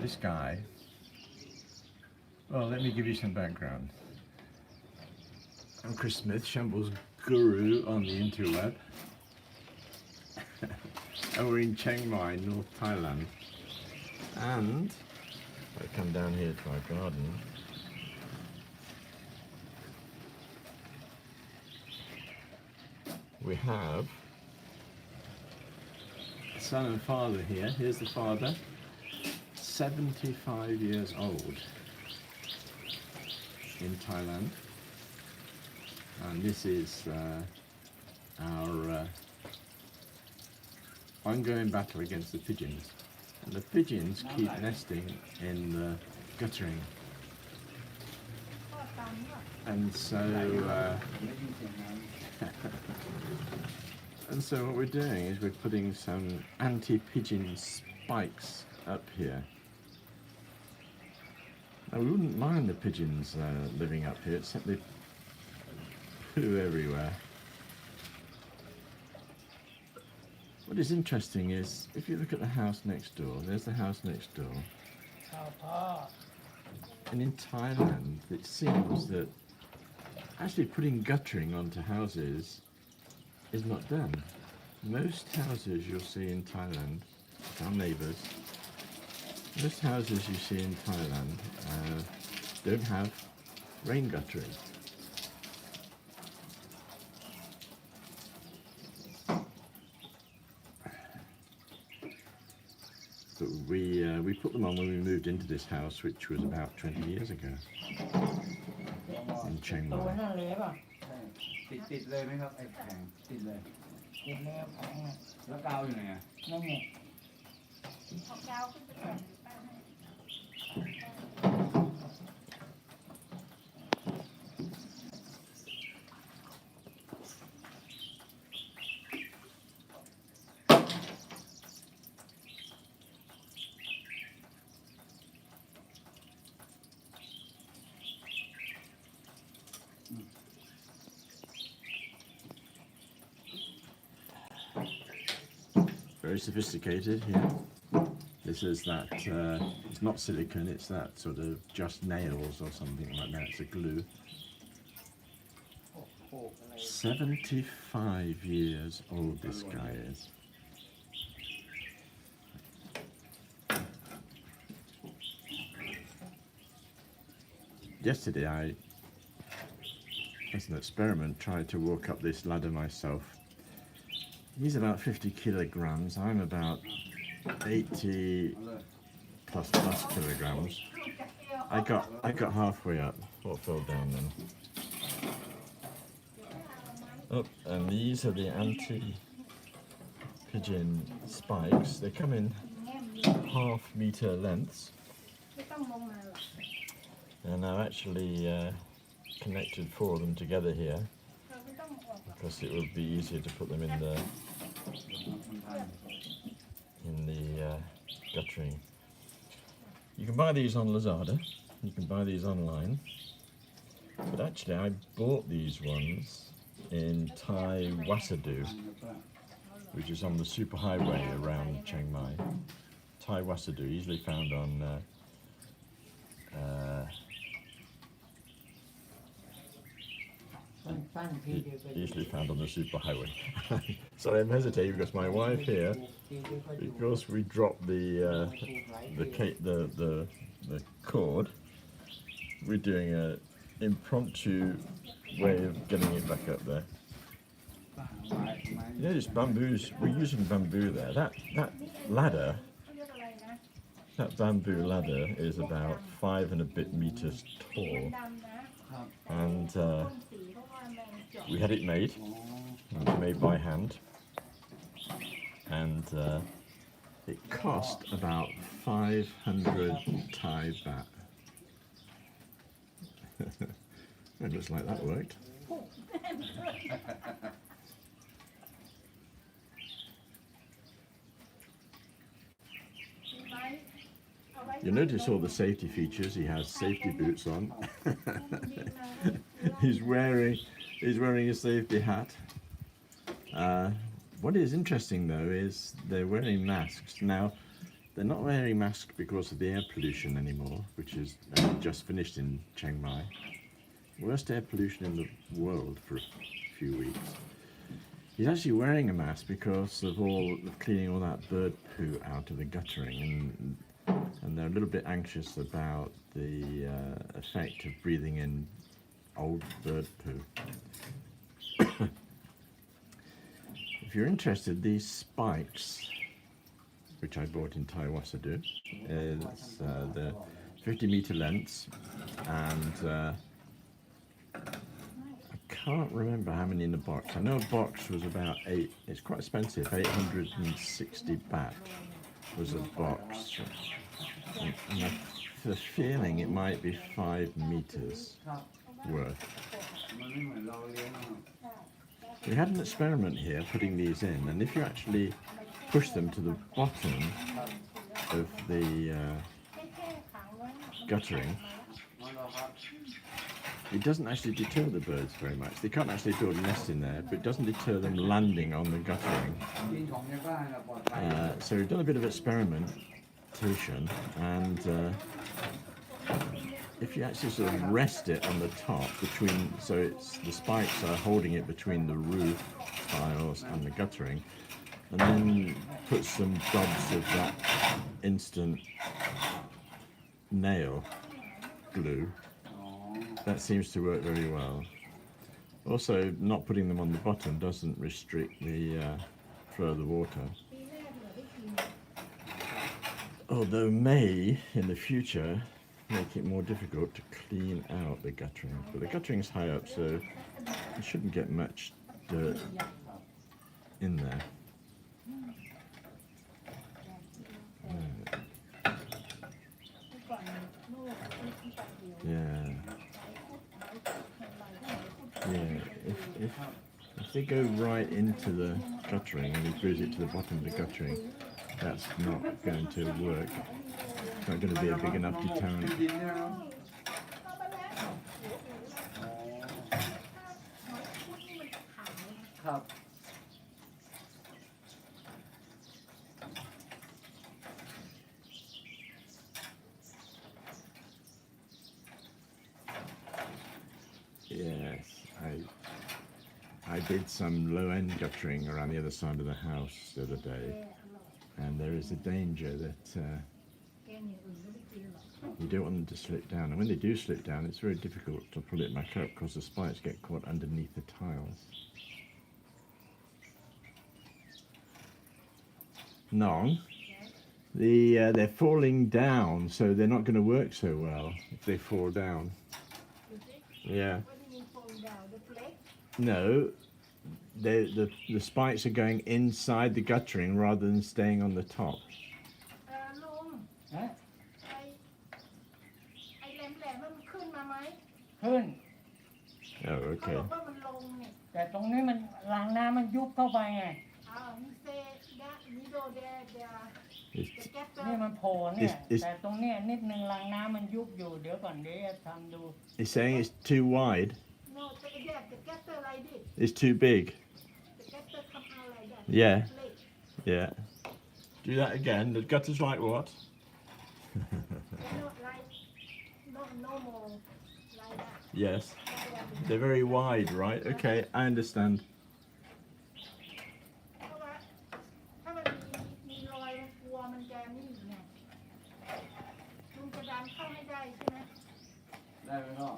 This guy, well, let me give you some background. I'm Chris Smith, Shamblesguru on the interweb. And we're in Chiangmai, North Thailand. And I come down here to our garden. We have son and father here. Here's the father, 75 years old in Thailand. And this is our ongoing battle against the pigeons. And the pigeons keep nesting in the guttering. And so and so what we're doing is we're putting some anti-pigeon spikes up here. Now we wouldn't mind the pigeons living up here, except they poo everywhere. What is interesting is, if you look at the house next door, there's the house next door. And in Thailand, it seems that actually putting guttering onto houses is not done. Most houses you'll see in Thailand, our neighbours, most houses you see in Thailand don't have rain guttering. But we put them on when we moved into this house, which was about 20 years ago in Chiangmai. ติดเลยไหมครับไอ้แผงติดเลยแล้วกาวอยู่ไหนอ่ะนั่นไง Very sophisticated here. This is that, it's not silicone, it's that sort of just nails or something like that. It's a glue. 75 years old this guy is. Yesterday I, as an experiment, tried to walk up this ladder myself. He's about 50 kilograms, I'm about 80 plus kilograms. I got halfway up. What fell down then? Oh, and these are the anti-pigeon spikes. They come in half-meter lengths, and I've actually connected 4 of them together here, because it would be easier to put them in the guttering. You can buy these on Lazada, you can buy these online, but actually I bought these ones in Thai Wasadu, which is on the superhighway around Chiang Mai. Thai Wasadu, easily found on usually found on the superhighway. Sorry, I'm hesitating because my wife here, because we dropped the cord, we're doing an impromptu way of getting it back up there. You know, this bamboos, we're using bamboo there. That ladder, that bamboo ladder is about 5 and a bit meters tall, and we had it made. It was made by hand, and it cost about 500 Thai baht. It looks like that worked. You notice all the safety features. He has safety boots on. He's wearing a safety hat. What is interesting though is they're wearing masks. Now, they're not wearing masks because of the air pollution anymore, which is just finished in Chiangmai. Worst air pollution in the world for a few weeks. He's actually wearing a mask because of cleaning all that bird poo out of the guttering, and they're a little bit anxious about the effect of breathing in old bird poo. If you're interested, these spikes, which I bought in Taiwasadu, they're 50-meter lengths, and I can't remember how many in the box. I know a box was about it's quite expensive, 860 baht was a box. And I have a feeling it might be 5 meters worth. We had an experiment here putting these in, and if you actually push them to the bottom of the guttering, it doesn't actually deter the birds very much. They can't actually build a nest in there, but it doesn't deter them landing on the guttering. So we've done a bit of experimentation, and if you actually sort of rest it on the top so the spikes are holding it between the roof tiles and the guttering, and then put some dobs of that instant nail glue, that seems to work very well. Also, not putting them on the bottom doesn't restrict the flow of the water. Although may, in the future, make it more difficult to clean out the guttering. But the guttering's high up, so you shouldn't get much dirt in there. Yeah. If they go right into the guttering and he brings it to the bottom of the guttering, that's not going to work. It's not going to be a big enough deterrent. Yes, I did some low-end guttering around the other side of the house the other day, and there is a danger that you don't want them to slip down, and when they do slip down, it's very difficult to pull it back up because the spikes get caught underneath the tiles. No, they're falling down, so they're not going to work so well if they fall down. Yeah. What do you mean falling down? The flake? No, the spikes are going inside the guttering rather than staying on the top. ลุง ฮะ ไอ้แหลมๆมันขึ้นมาไหม ขึ้น Oh, เขา okay. บอกว่ามันลงเนี่ย แต่ตรงนี้มันรางน้ำมันยุบเข้าไปไง นี่เซดะนิโดเดเด It's, แก๊ปเตอ นี่ ร์ มันโผล่เนี่ย Is- แต่ตรงเนี้ยนิดนึงรางน้ำมันยุบอยู่เดี๋ยวก่อนเดี๋ยวจะทำดู it's saying it's too wide. โน้ตแยกแก๊ปเตอร์อะไรดิ It's too big. แก๊ปเตอร์ทำอะไรได้ Yeah. เล็ก Yeah. Do that again. The gutter's like what? โน้ตไลท์โนโมไลท์ Yes. They're very wide, right? Okay, I understand. เพราะว่าถ้ามันมีรอยมันกลัวมันจะนี่ไงลุงจะดันเข้าให้ได้ใช่ไหม ได้ไหมพ่อ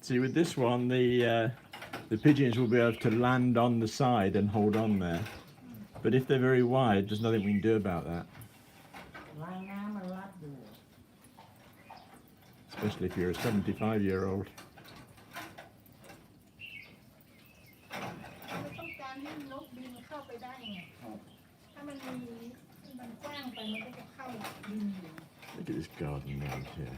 See, with this one, the pigeons will be able to land on the side and hold on there. But if they're very wide, there's nothing we can do about that. รางน้ำมันรัดอยู่ Especially if you're a 75-year-old. เราต้องการให้นกบินเข้าไปได้ไง ถ้ามันกว้างไปมันก็จะเข้าบินอยู่ Look at this garden around here.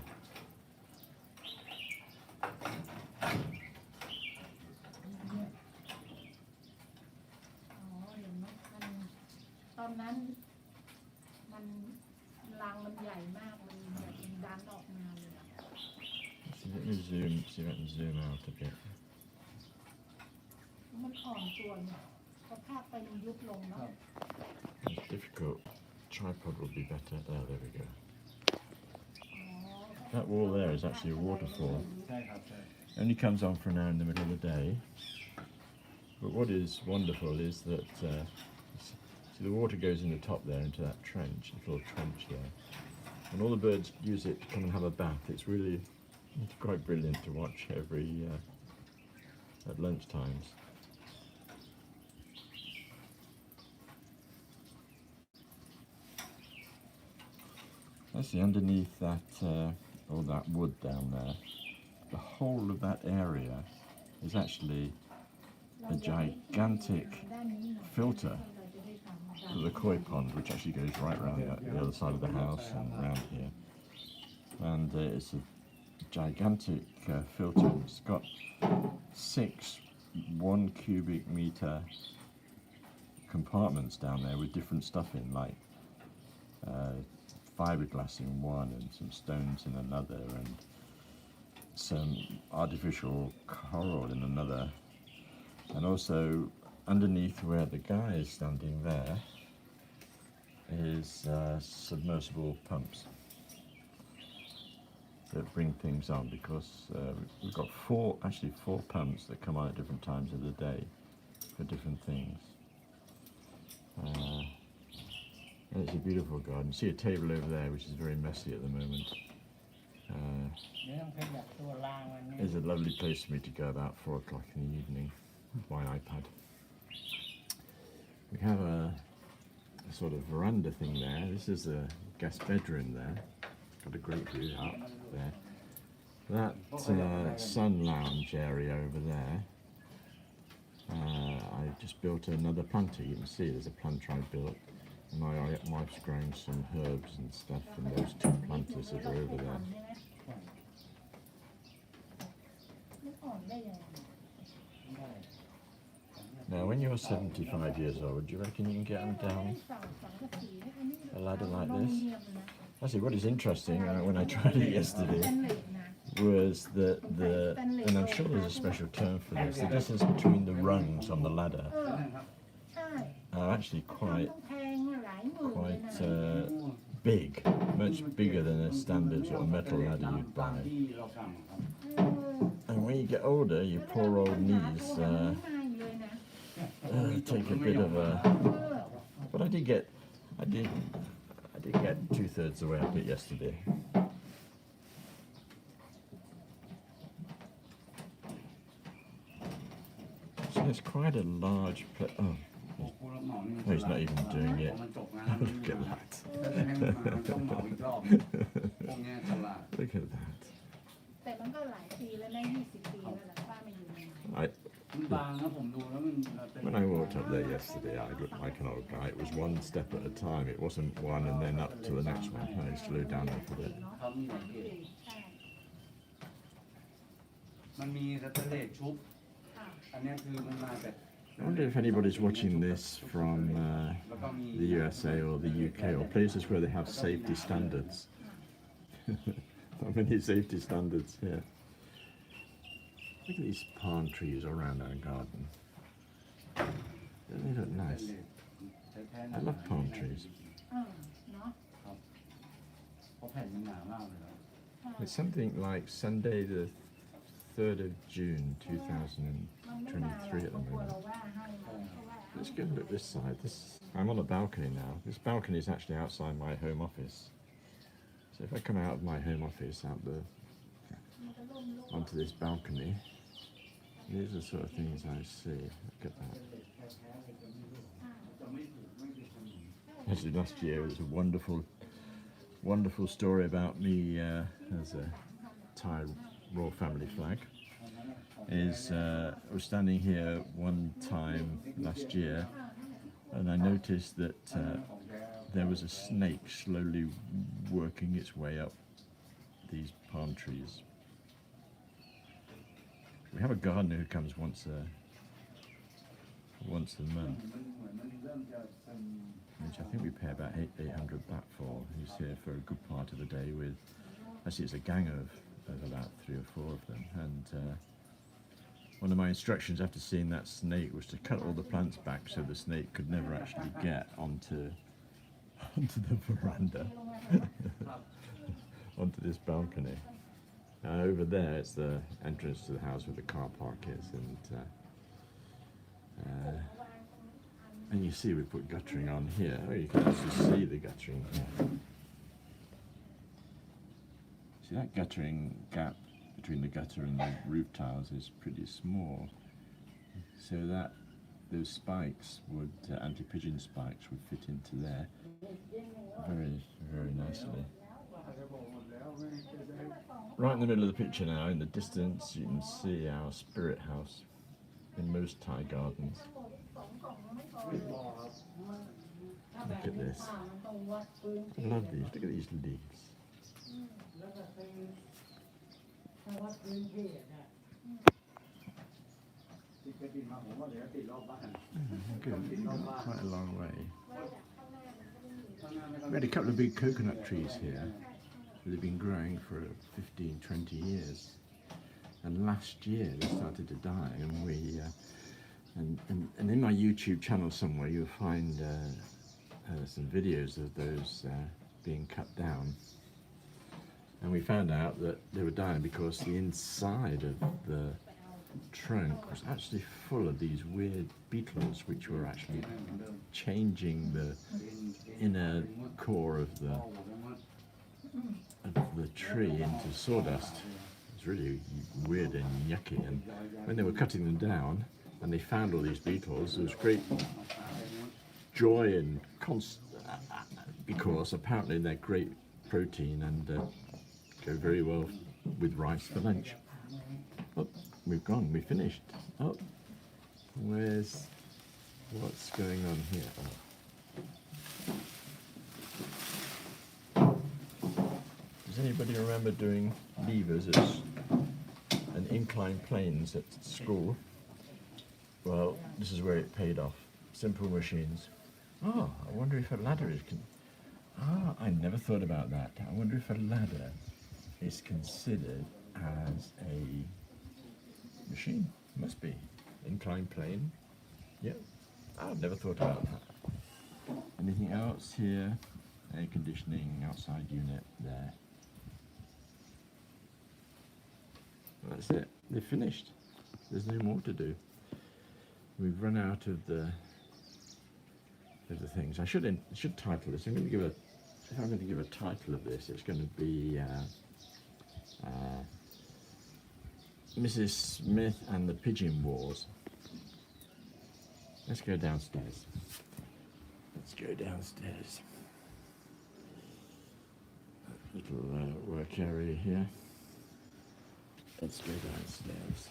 อย่างนกตอนนั้นมันรังมันใหญ่มากมันแบบดันออกมาเลยอะ See, let me see if I can zoom out a bit. อ่อนตัวเนี่ยสภาพไปมันยุบลงเนาะ It's difficult. Tripod would be better. Oh, there we go. อ๋อ That wall there is actually a waterfall. ใช่ครับใช่ Only comes on for an hour in the middle of the day. But what is wonderful is that see the water goes in the top there into that trench, little trench there. And all the birds use it to come and have a bath. It's quite brilliant to watch every at lunch times. Let's see, underneath that all that wood down there, the whole of that area is actually a gigantic filter for the koi pond, which actually goes right around the other side of the house and around here. And it's a gigantic filter. It's got 6 1 cubic meter compartments down there with different stuff in, like fiberglass in one and some stones in another and some artificial coral in another. And also underneath where the guy is standing there is submersible pumps that bring things on, because we've got 4 pumps that come on at different times of the day for different things. And it's a beautiful garden. See a table over there which is very messy at the moment. เรื่องเพชรแบบตัวล่างมันนี่ It's a lovely place for me to go about 4 o'clock in the evening with my iPad. We have a sort of veranda thing there. This is the guest bedroom there. Got a great view up there. That sun lounge area over there, I just built another planter. You can see there's a planter I built. And my wife's growing some herbs and stuff in those 2 planters that are over there. มันอ่อนได้ยังไง Now, when you're 75 years old, do you reckon you can get them down a ladder like this? Actually, what is interesting, when I tried it yesterday, was that and I'm sure there's a special term for this, the distance between the rungs on the ladder ใช่ are actually มัน quite ต้องแพงอะหลายหมื่นเลยนะ big, much bigger than a standard sort of metal ladder you'd ตาม buy. ที่เราสั่งครับ And when you get older, your poor old knees take a bit of a. But I did get 2/3 the way up it yesterday. So it's quite a large place. Oh, ผู้รับเหมานี่ no, he's not even doing it. มันจบงาน Look at that. ถ้าจะให้มันมาต้องเหมาอีกรอบพวกเนี้ยฉลาด Look at that. แต่มันก็หลายปีแล้วนะ20 ปีแล้วแหละป้ามาอยู่ในนั้น มันบางนะผมดูแล้วมันเป็น When I walked up there yesterday, I looked like an old guy. It was one step at a time. It wasn't one and then up to the next one. I slowed down a little bit. เขามีหลายเกรด ใช่ มันมีสแตนเลสชุบ ค่ะ อันเนี้ยคือมันมาแบบ I wonder if anybody's watching this from แล้วก็มี the USA or the UK or places where they have safety standards. Not many safety standards here. Look at these palm trees around our garden. Don't they look nice? I love palm trees. เนาะ เพราะแผ่นมันหนามากเลยครับ It's something like Sunday the 3rd of June มันไม่มาหรอก 2023 at the กลัว moment. เราว่าให้มันเพราะว่า Let's go and look this side. I'm on a balcony now. This balcony is actually outside my home office. So if I come out of my home office onto this balcony, these are the sort of things I see. Look at that. Actually, last year was a wonderful story about me as a Thai royal family flag. I was standing here one time last year, and I noticed that there was a snake slowly working its way up these palm trees. We have a gardener who comes once a month, which I think we pay about 800 baht for. He's here for a good part of the day with, actually it's a gang of about 3 or 4 of them, and one of my instructions after seeing that snake was to cut all the plants back so the snake could never actually get onto the veranda, onto this balcony. Over there it's the entrance to the house where the car park is, and you see we put guttering on here. Oh, you can actually see the guttering here. See, that guttering gap between the gutter and the roof tiles is pretty small, so that those spikes would, anti-pigeon spikes, would fit into there very, very nicely. Right in the middle of the picture now, in the distance, you can see our spirit house in most Thai gardens. Look at this. I love these. Look at these leaves. Good. Quite a long way. We had a couple of big coconut trees here. They've been growing for 15, 20 years. And last year they started to die, and we and in my YouTube channel somewhere you'll find some videos of those being cut down. And we found out that they were dying because the inside of the trunk was actually full of these weird beetles, which were actually changing the inner core of the tree into sawdust. It's really weird and yucky. And when they were cutting them down and they found all these beetles, there was great joy and because apparently they're great protein and go very well with rice for lunch. Oh, we've gone, we finished. Oh, what's going on here? Oh. Does anybody remember doing levers and inclined planes at school? Well, this is where it paid off. Simple machines. Oh, I wonder if a ladder is... I never thought about that. I wonder if a ladder is considered as a machine. Must be. Inclined plane. Yep. I've never thought about that. Anything else here? Air conditioning, outside unit there. That's it. They're finished. There's no more to do. We've run out of the things. I should title this. If I'm going to give a title of this, it's going to be Mrs. Smith and the Pigeon Wars. Let's go downstairs. Let's go downstairs. Little work area here. Let's go downstairs.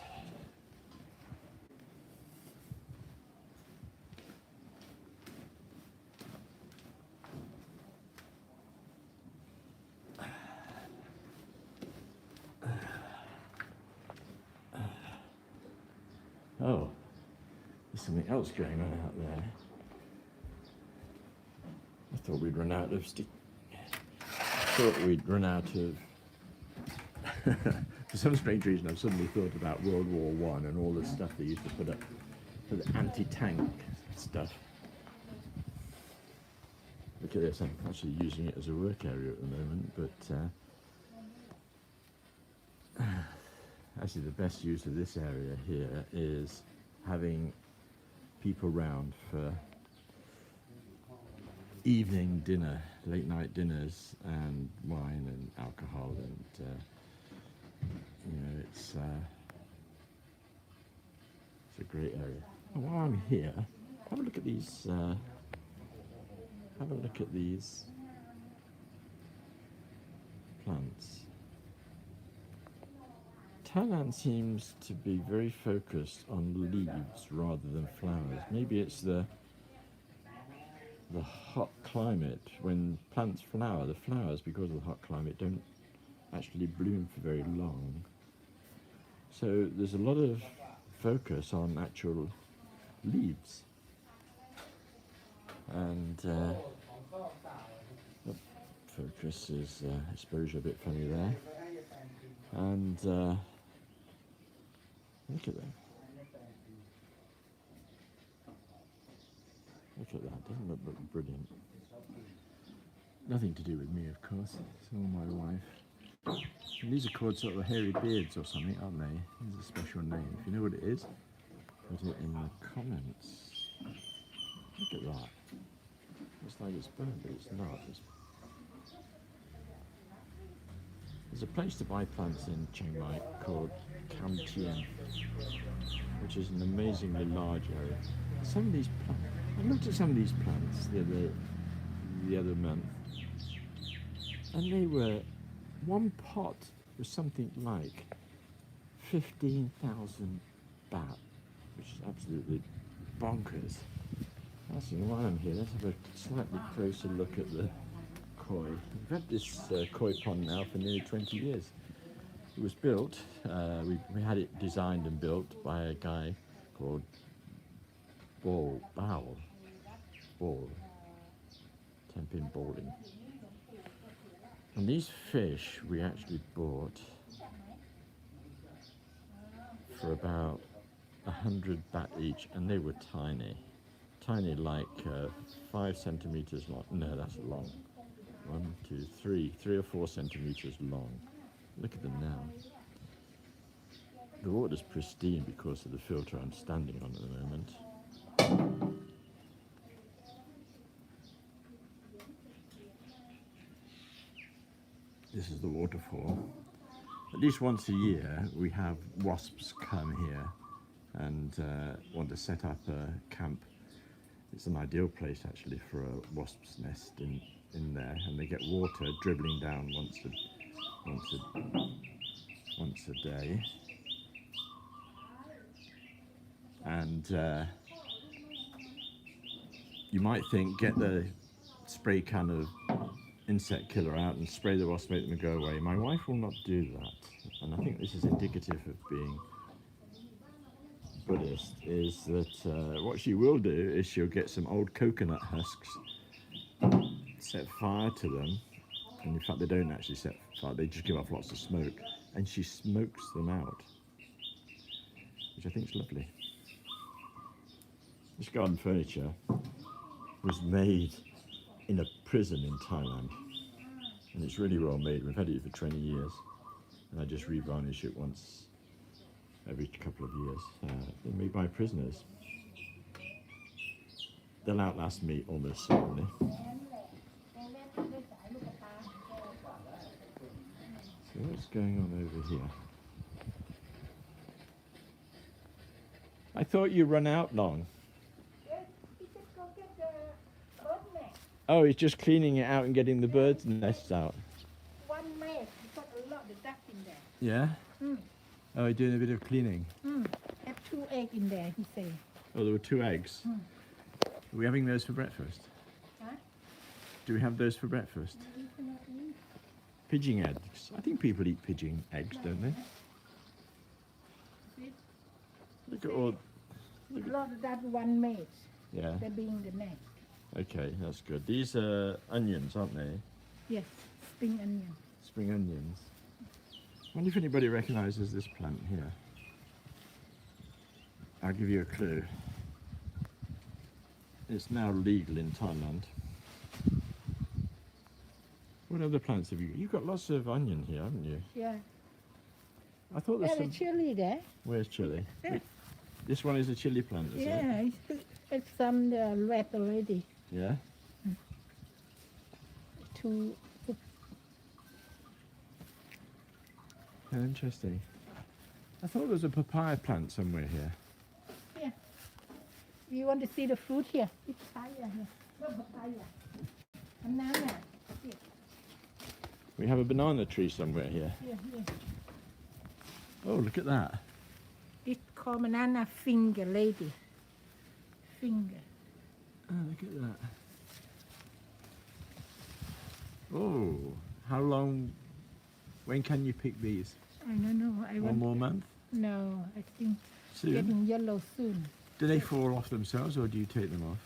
Oh, there's something else going on out there. I thought we'd run out of stick. For some strange reason, I've suddenly thought about World War I and all the stuff they used to put up for the anti-tank stuff. Look at this, I'm actually using it as a work area at the moment, but actually the best use of this area here is having people round for evening dinner, late night dinners, and wine and alcohol, and it's a great area. And while I'm here, have a look at these. Have a look at these plants. Thailand seems to be very focused on leaves rather than flowers. Maybe it's the hot climate. When plants flower, the flowers, because of the hot climate, don't actually bloom for very long. So there's a lot of focus on actual leaves. And focus is exposure a bit funny there. And look at them. Look at that, doesn't it look brilliant? Nothing to do with me, of course. It's all my wife. And these are called sort of hairy beards or something, aren't they? There's a special name. If you know what it is, put it in the comments. Look at that. Looks like it's burned, but it's not. There's a place to buy plants in Chiangmai called Cottage, which is an amazingly large area. Some of these plants, I looked at some of these plants the other month, and they were, one pot was something like 15,000 baht, which is absolutely bonkers. Actually, while I'm here, let's have a slightly closer look at the koi. We've had this koi pond now for nearly 20 years. It was built, we had it designed and built by a guy called Ball, 10-pin bowling. And these fish we actually bought for about 100 baht each, and they were tiny. Tiny, like 5 centimeters long. No, that's long. 1, 2, 3 or 4 centimeters long. Look at them now. The water's pristine because of the filter I'm standing on at the moment. This is the waterfall. At least once a year we have wasps come here and want to set up a camp. It's an ideal place actually for a wasp's nest in there, and they get water dribbling down once a day. And you might think, get the spray can of insect killer out and spray the wasp, make them go away. My wife will not do that, and I think this is indicative of being Buddhist, is that what she will do is she'll get some old coconut husks, set fire to them, and in fact they don't actually set fire, they just give off lots of smoke, and she smokes them out, which I think is lovely. This garden furniture was made in a prison in Thailand, and it's really well made. We've had it for 20 years, and I just revarnish it once every couple of years. They're made by prisoners. They'll outlast me almost certainly. So what's going on over here? I thought you run out long. Oh, he's just cleaning it out and getting the birds' nests out. One mate, he put a lot of duck in there. Yeah? Mm. Oh, you're doing a bit of cleaning. Have 2 eggs in there, he say. Oh, there were 2 eggs. Are we having those for breakfast? Huh? Do we have those for breakfast? Pigeon eggs. I think people eat pigeon eggs, don't they? Look at all. A lot of that one mate. Yeah. They're being the nest. Okay, that's good. These are onions, aren't they? Yes, spring onion. Spring onions. I wonder if anybody recognises this plant here. I'll give you a clue. It's now legal in Thailand. What other plants have you got? You've got lots of onion here, haven't you? Yeah. I thought there's There's some... a chili there. Where's chili? Yeah. This one is a chili plant, is it? Yeah, it's some red already. Yeah? Oh, interesting. I thought there was a papaya plant somewhere here. Yeah. You want to see the fruit here? It's papaya here. No papaya. Banana. Here. We have a banana tree somewhere here. Here. Oh, look at that. It's called banana finger, lady. Finger. Oh, look at that. Oh, how long, when can you pick these? I don't know. One more month? No, I think Soon? getting yellow soon. Do they fall off themselves or do you take them off?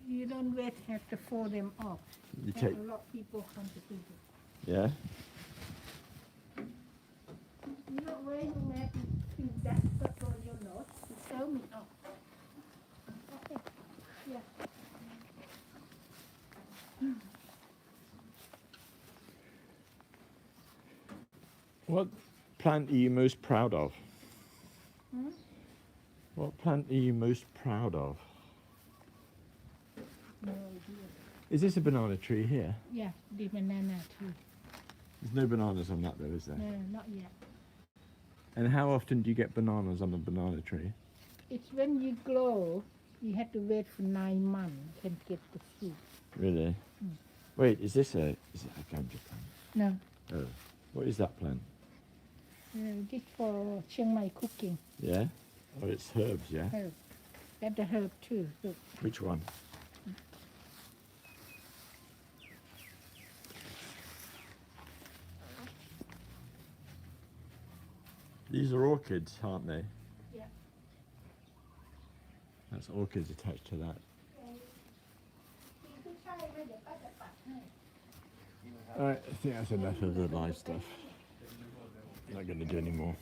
You don't wait, have to fold them off. You Have take, a lot of people come to do it. yeah? You know where you have to think that for your nose? You tell me off. Okay. What plant are you most proud of? Hmm? What plant are you most proud of? No idea. Is this a banana tree here? Yeah, the banana tree. There's no bananas on that though, is there? No, not yet. And how often do you get bananas on a banana tree? It's when you grow, you have to wait for 9 months can get the fruit. Really? Mm. Wait, is it a ganja plant? No, Oh, what is that plant? this for Chiangmai cooking. Yeah? Oh, it's herbs, yeah? Herb. That's the herb too. Look. Which one? These are orchids, aren't they? Yeah. That's orchids attached to that. Alright, I think that's enough of the live stuff. Not going to do any more.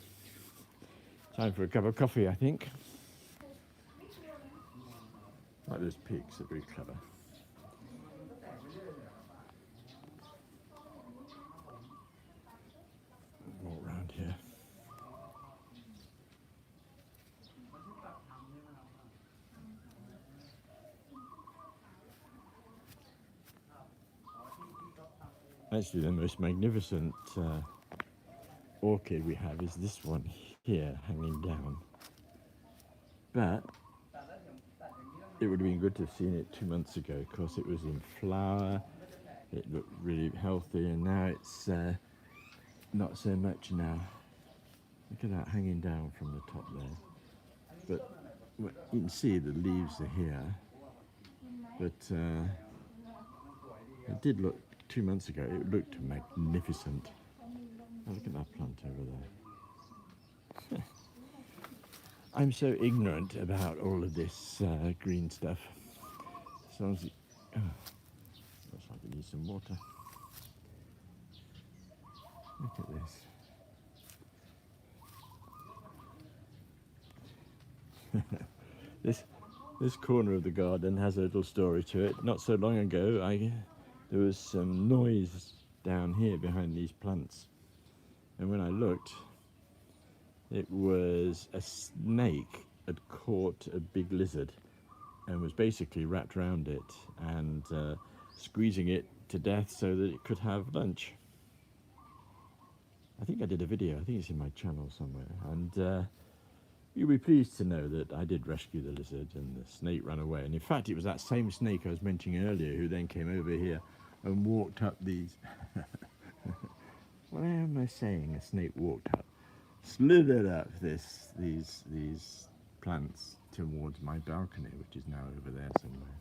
Time for a cup of coffee, I think. Like those peaks, they're very clever. Walk around here. Actually, the most magnificent orchid we have is this one here, hanging down. But it would have been good to have seen it 2 months ago, because it was in flower, it looked really healthy, and now it's not so much now. Look at that hanging down from the top there. But you can see the leaves are here, but it did look 2 months ago, it looked magnificent. Oh, look at that plant over there. I'm so ignorant about all of this green stuff. As long as it, looks like it needs some water. Look at this. This corner of the garden has a little story to it. Not so long ago, there was some noise down here behind these plants, and when I looked, it was a snake had caught a big lizard and was basically wrapped around it and squeezing it to death so that it could have lunch. I think I did a video, I think it's in my channel somewhere, and you'll be pleased to know that I did rescue the lizard and the snake ran away. And in fact, it was that same snake I was mentioning earlier who then came over here and walked up these... What am I saying? A snake walked up, slithered up these plants towards my balcony, which is now over there somewhere.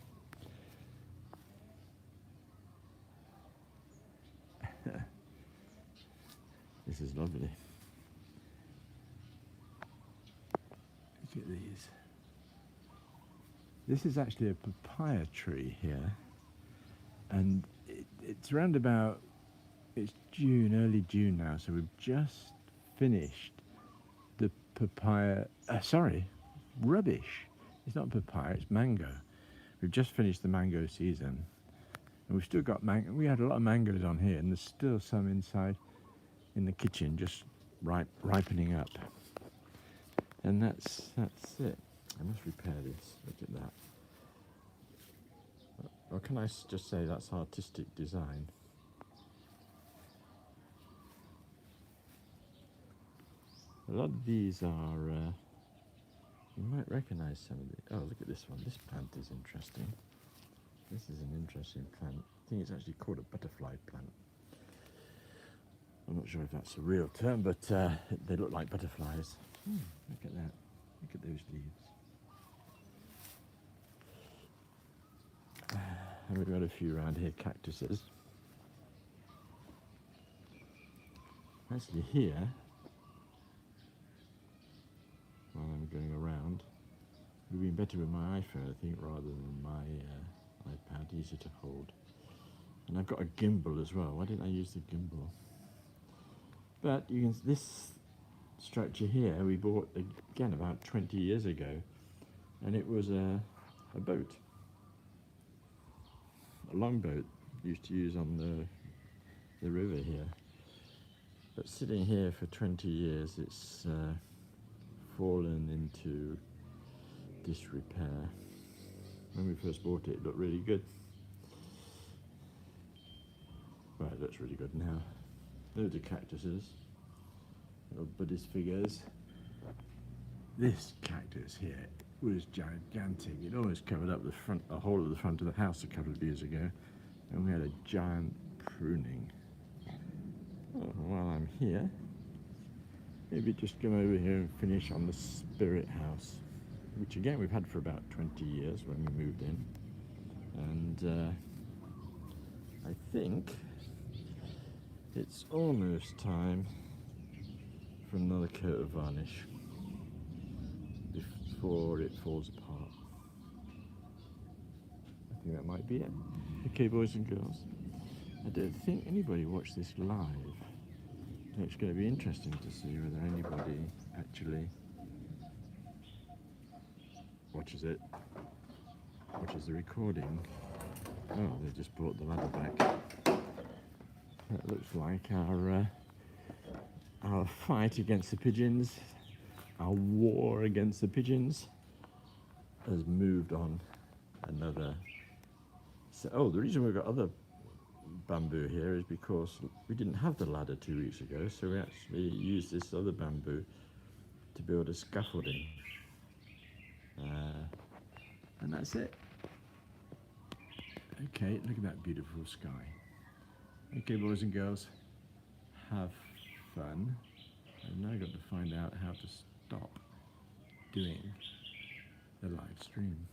This is lovely. Look at these. This is actually a papaya tree here, and it's around about, it's June, early June now, so we've just finished the papaya, rubbish. It's not papaya, it's mango. We've just finished the mango season, and we've still got mango. We had a lot of mangoes on here, and there's still some inside in the kitchen just ripening up. And that's it. I must repair this. Look at that. Or can I just say that's artistic design? A lot of these are, you might recognize some of the, oh, look at this one. This plant is interesting. This is an interesting plant. I think it's actually called a butterfly plant. I'm not sure if that's a real term, but they look like butterflies. Look at that. Look at those leaves. And we've got a few around here, cactuses. Actually here, while I'm going around, it would have been better with my iPhone, I think, rather than my iPad, easier to hold. And I've got a gimbal as well. Why didn't I use the gimbal? But you can, this structure here we bought again about 20 years ago, and it was a boat, a longboat used to use on the river here. But sitting here for 20 years, it's fallen into disrepair. When we first bought it, it looked really good. Well, it looks really good now. Loads of cactuses, little Buddhist figures. This cactus here was gigantic. It almost covered up the whole of the front of the house a couple of years ago, and we had a giant pruning. Oh, while I'm here, maybe just come over here and finish on the spirit house, which again we've had for about 20 years when we moved in, and I think it's almost time for another coat of varnish before it falls apart. I think that might be it. Okay, boys and girls, I don't think anybody watched this live. So it's going to be interesting to see whether anybody actually watches it, watches the recording. Oh, they just brought the ladder back. It looks like our fight against the pigeons, our war against the pigeons, has moved on another. So, oh, the reason we've got other bamboo here is because we didn't have the ladder 2 weeks ago, so we actually used this other bamboo to build a scaffolding. And that's it. Okay, look at that beautiful sky. Okay, boys and girls, have fun. I've now got to find out how to stop doing the live stream.